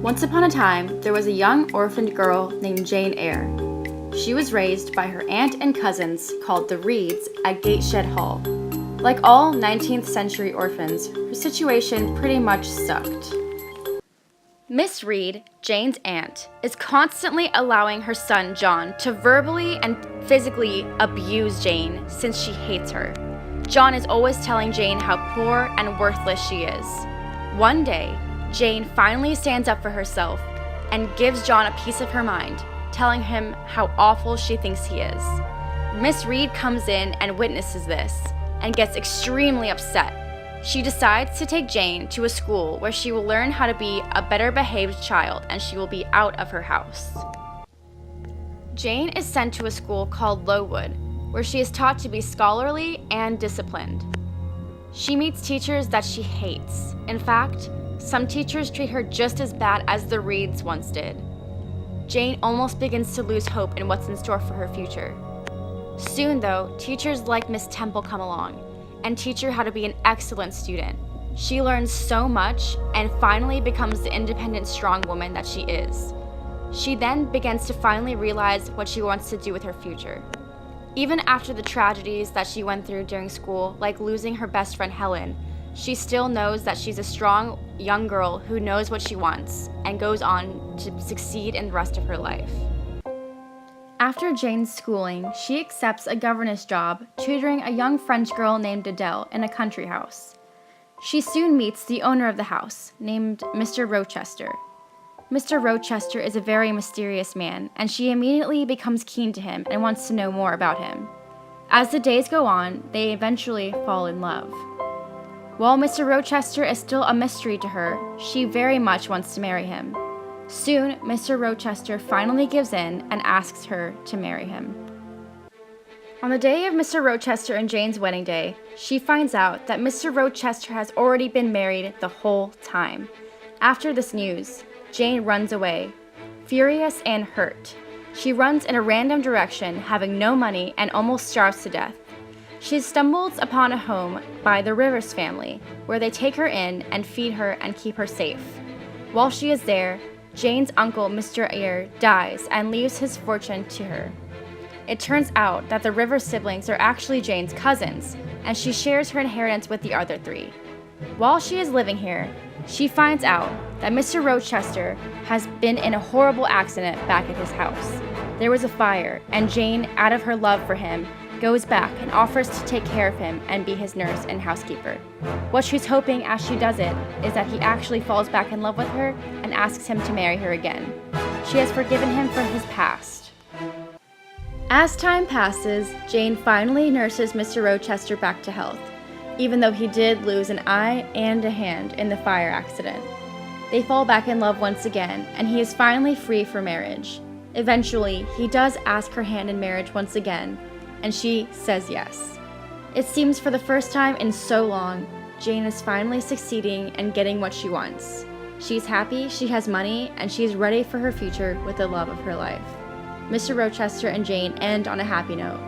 Once upon a time, there was a young orphaned girl named Jane Eyre. She was raised by her aunt and cousins called the Reeds at Gateshead Hall. Like all 19th century orphans, her situation pretty much sucked. Miss Reed, Jane's aunt, is constantly allowing her son John to verbally and physically abuse Jane since she hates her. John is always telling Jane how poor and worthless she is. One day, Jane finally stands up for herself and gives John a piece of her mind, telling him how awful she thinks he is. Miss Reed comes in and witnesses this and gets extremely upset. She decides to take Jane to a school where she will learn how to be a better behaved child and she will be out of her house. Jane is sent to a school called Lowood, where she is taught to be scholarly and disciplined. She meets teachers that she hates. In fact, some teachers treat her just as bad as the Reeds once did. Jane almost begins to lose hope in what's in store for her future. Soon though, teachers like Miss Temple come along and teach her how to be an excellent student. She learns so much and finally becomes the independent, strong woman that she is. She then begins to finally realize what she wants to do with her future. Even after the tragedies that she went through during school, like losing her best friend Helen, she still knows that she's a strong young girl who knows what she wants and goes on to succeed in the rest of her life. After Jane's schooling, she accepts a governess job tutoring a young French girl named Adele in a country house. She soon meets the owner of the house, named Mr. Rochester. Mr. Rochester is a very mysterious man, and she immediately becomes keen to him and wants to know more about him. As the days go on, they eventually fall in love. While Mr. Rochester is still a mystery to her, she very much wants to marry him. Soon, Mr. Rochester finally gives in and asks her to marry him. On the day of Mr. Rochester and Jane's wedding day, she finds out that Mr. Rochester has already been married the whole time. After this news, Jane runs away, furious and hurt. She runs in a random direction, having no money and almost starves to death. She stumbles upon a home by the Rivers family, where they take her in and feed her and keep her safe. While she is there, Jane's uncle, Mr. Eyre, dies and leaves his fortune to her. It turns out that the Rivers siblings are actually Jane's cousins, and she shares her inheritance with the other three. While she is living here, she finds out that Mr. Rochester has been in a horrible accident back at his house. There was a fire, and Jane, out of her love for him, goes back and offers to take care of him and be his nurse and housekeeper. What she's hoping as she does it is that he actually falls back in love with her and asks him to marry her again. She has forgiven him for his past. As time passes, Jane finally nurses Mr. Rochester back to health, even though he did lose an eye and a hand in the fire accident. They fall back in love once again, and he is finally free for marriage. Eventually, he does ask her hand in marriage once again, and she says yes. It seems for the first time in so long, Jane is finally succeeding and getting what she wants. She's happy, she has money, and she is ready for her future with the love of her life. Mr. Rochester and Jane end on a happy note.